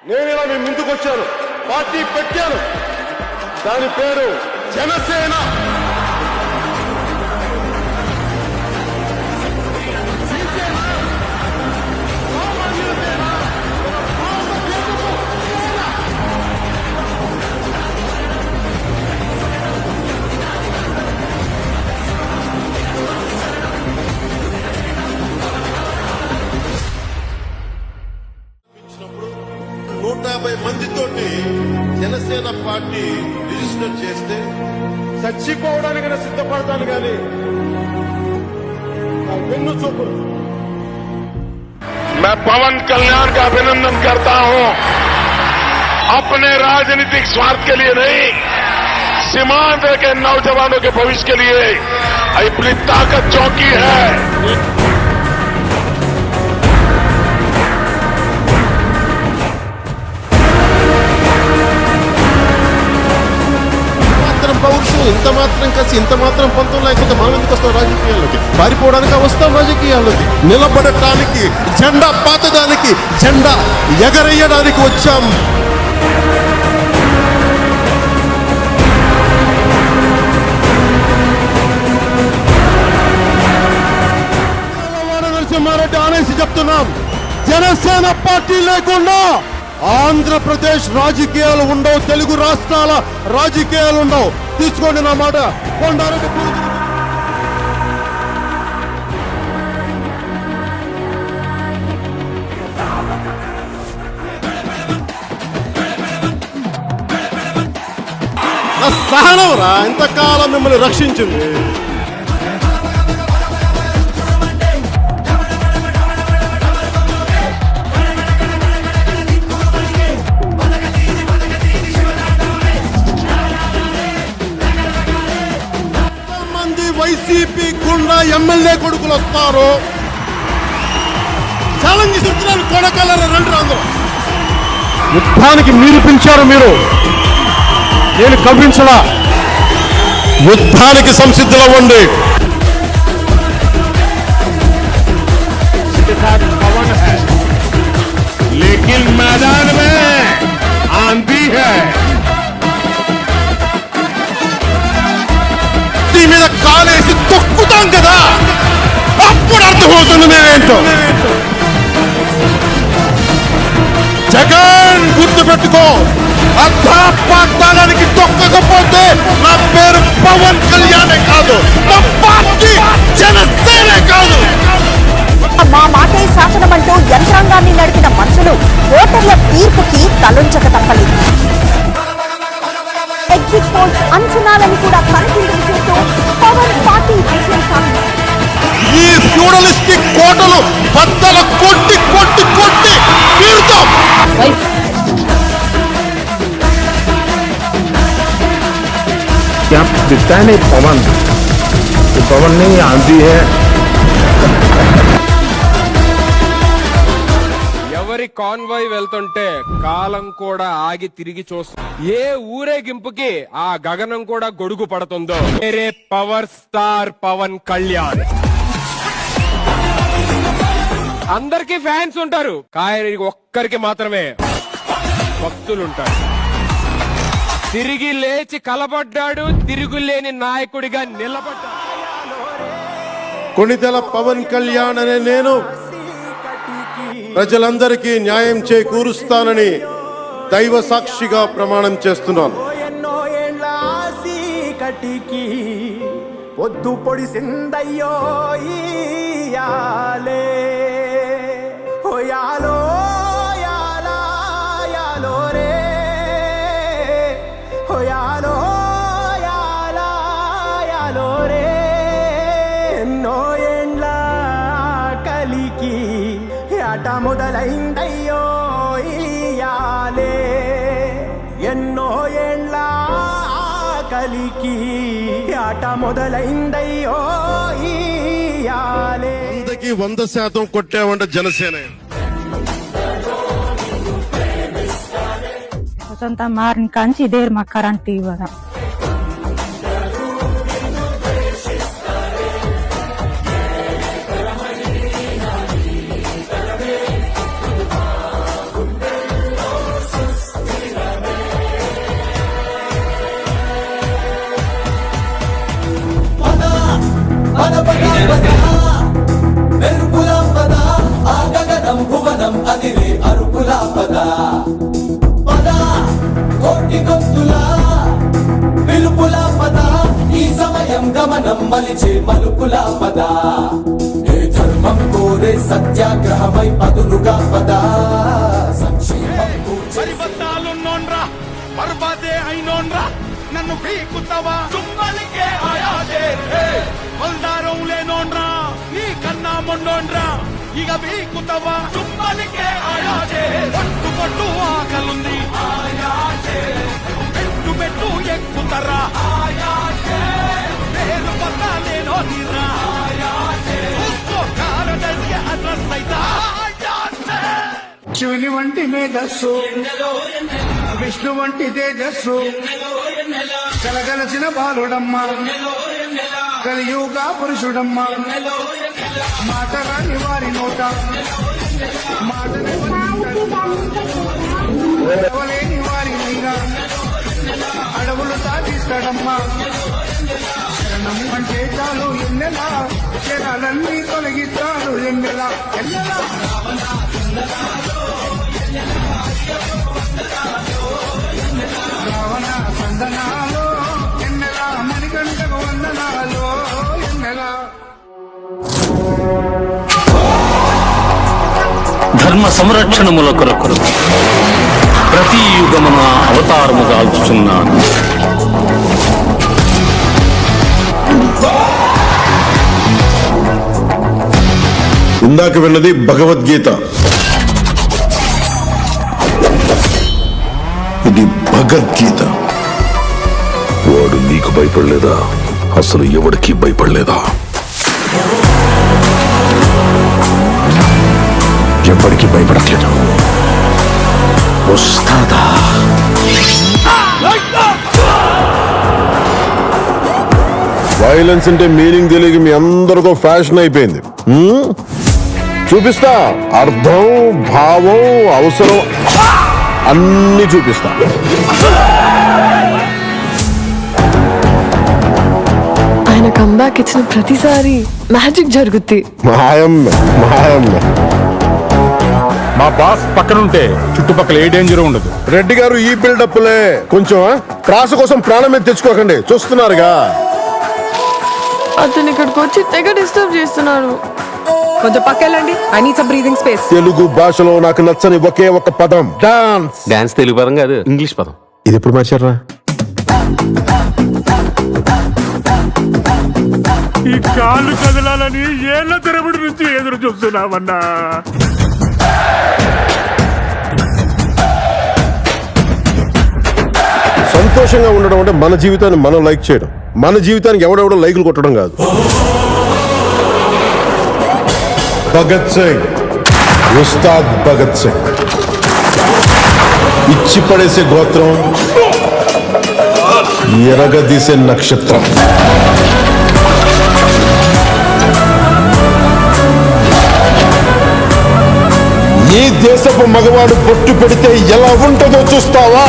నేను ఇలా మీ ముందుకు వచ్చాను, పార్టీ పెట్టాను, దాని పేరు జనసేన. మందితోటి జనసేన పార్టీ రిజిస్టర్ చేస్తే చచ్చిపోవడానికి సిద్ధపడతాను కానీ వెన్ను చూపు. मैं पवन कल्याण का अभिनंदन करता हूं, अपने राजनीतिक स्वार्थ के लिए नहीं, सीमांत के नौजवानों के भविष्य के लिए अपनी ताकत चौकी है. పౌరుషం ఇంత మాత్రం కలిసి ఇంత మాత్రం పంతం లేకపోతే మనం ఎందుకు వస్తాం రాజకీయాల్లోకి? పారిపోవడానికి వస్తాం రాజకీయాల్లోకి. నిలబడటానికి, జెండా పాతడానికి, జెండా ఎగరేయడానికి వచ్చాం. నరసింహారెడ్డి అనేసి చెప్తున్నాం, జనసేన పార్టీ లేకుండా ఆంధ్రప్రదేశ్ రాజకీయాలు ఉండవు, తెలుగు రాష్ట్రాల రాజకీయాలు ఉండవు. తీసుకోండి నా మాట. కొండారెడ్డి సహనం రా, ఇంతకాలం మిమ్మల్ని రక్షించింది. వైసీపీ గుండా ఎమ్మెల్యే కొడుకులు వస్తారు, ఛాలెంజ్ చేస్తున్నారు. కొడకల్లర రండి అందరూ. యుద్ధానికి మీరు పిలిచారు, మీరు నేను కవ్వించలా. యుద్ధానికి సంసిద్ధులవ్వండి. पवन है लेकिन मैदान में आंधी है. మీద కాలేసి తొక్కుతాం కదా, అప్పుడు అర్థమవుతుంది మేమేంటో. జగన్ గుర్తు పెట్టుకో, అర్థాపాఠానికి తొక్కకపోతే నా పేరు పవన్ కళ్యాణే కాదు, నా పార్టీ జనసేనే కాదు. మా మాటే శాసనం అంటూ యంత్రాంగాన్ని నడిపిన మనుషులు ఓటర్ల తీర్పుకి తలొంచక తప్పలేదు. ఎగ్జిట్ పోల్స్ అంచనాలను కూడా పరిశీలన చేస్తూ పవన్ పార్టీ విజయం సాధించింది. ఈ ఫ్యూడలిస్టిక్ కోటలు బద్దల కొట్టి కొట్టి కొట్టి తీరుతాం. क्या दिखता है नहीं पवन, तो पवन नहीं आंधी है. ఎవరి కాన్వాయ్ వెళ్తుంటే కాలం కూడా ఆగి తిరిగి చూస్తుంది. ఏ ఊరేగింపుకి ఆ గగనం కూడా గొడుగు పడుతుందో వేరే పవర్ స్టార్ పవన్ కళ్యాణ్. అందరికీ ఫ్యాన్స్ ఉంటారు, కానీ ఒక్కరికి మాత్రమే భక్తులుంటారు. తిరిగి లేచి కలబడ్డాడు, తిరుగులేని నాయకుడిగా నిలబడ్డాడు. కొణిదెల పవన్ కళ్యాణ్ అనే నేను ప్రజలందరికీ న్యాయం చేకూరుస్తానని దైవ సాక్షిగా ప్రమాణం చేస్తున్నాను. ఎన్నో ఏండ్ల కటికి పొద్దు పొడిసిందయ్యో ఇయాలే హోయాలో యాలా యాలో రే హోయాలో యాలా యాలో రే. ఎన్నో ఏండ్ల కలికి ఆట మొదలైందయ్యో ఇయాలే. ఎన్నో ఏండ్ల కలికి ఆట మొదలైందయ్యో ఇయాలే. 100కి 100% కొట్టామంటే జనసేన. ವಸಂತ ಮಾರಿನ ಕಂಚಿ ಇದೇರ್ ಮ ಕರೆಂಟ್ ಇವಾಗ మలిచే మలుపుల పద ఏ ధర్మం కోరే సత్యాగ్రహమై పదులుగా పద సంక్షేమం పరిబద్ధాలున్నోన్రా పర్వతే అయినోన్రా నన్ను పీకుతావా చుమ్మలికే ఆయాదే వల్దారం లేనోన్రా నీ కన్నా మొండోన్రా ఇక పీకుతావా చుమ్మలికే ఆయాదే పట్టు పట్టు ఆకలుంది ఆయాదే పెట్టు పెట్టు ఎక్కుతరా ఆయాదే పేరు పట్టాలేనో నిరా ఆయాదే చూసుకో కారదర్శ అడ్రస్ అయితా ఆయాదే శివుని వంటి మేధస్సు విష్ణు వంటి తేజస్సు కలగలసిన బాలుడమ్మ కలియుగ పురుషుడమ్మ మాటరాని వారి నోట మాటలేని వారి మీద అడవులు సాధిస్తాడమ్మా శరణం అంటే చాలు ఎన్నెలా శరాలన్నీ తొలగిస్తాడు ఎన్నెలా ఎన్నెలా రావణ సందనాలు ఎన్నెలా మణికంఠకు వందనాలు ఎన్నెలా ధర్మ సంరక్షణముల కొరకు ప్రతి యుగమున అవతారము దాల్చుచున్నాను. ఇందాక విన్నది భగవద్గీత, ఇది భగవద్గీత. వాడు నీకు భయపడలేదా? అసలు ఎవడికి భయపడలేదా? ఎవరికి భయపడట్లేదు. వస్తాదా? వైలెన్స్ అంటే మీనింగ్ తెలియక మీ అందరికీ ఫ్యాషన్ అయిపోయింది. చూపిస్తా, అర్థం, భావం, అవసరం అన్ని చూపిస్తా. ఆయన కంబ్యాక్ ఇచ్చిన ప్రతిసారి మ్యాజిక్ జరుగుద్ది. మాయమ్మ మాయమ్మ. మా బాస్ పక్కనుంటే చుట్టుపక్కల ఏ డేంజర్ ఉండదు. రెడ్డి గారు ఈ బిల్డప్లే కొంచెం ప్రాస కోసం ప్రాణం మీద తెచ్చుకోకండి. చూస్తున్నారుగా అతను ఇక్కడికి వచ్చి తెగ డిస్టర్బ్ చేస్తున్నారు. కొంచెం పక్కెళ్ళండి. I need some breathing space. Telugu భాషలో నాకు నచ్చని ఒకే ఒక పదం డాన్స్. డాన్స్ తెలుగు పదం కాదు, ఇంగ్లీష్ పదం. ఇది ఎప్పుడు మార్చారా? ఈ కాళ్ళు కదలాలని ఏళ్ల తరబడి నుంచి ఎదురు చూస్తున్నామన్నా. సంతోషంగా ఉండడం అంటే మన జీవితాన్ని మనం లైక్ చేయడం, మన జీవితానికి ఎవడెవడో లైకులు కొట్టడం కాదు. భగత్ సింగ్, ఉస్తాద్ భగత్ సింగ్ ఇచ్చి పడేసే గోత్రం, ఎరగదీసే నక్షత్రం. ఈ దేశపు మగవాడు పొట్టు పెడితే ఎలా ఉంటుందో చూస్తావా?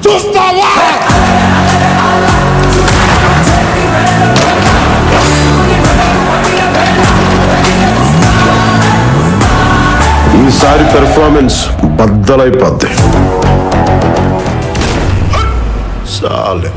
చూస్తావా? ఈసారి పెర్ఫార్మెన్స్ బద్దలైపోద్ది. చాలే.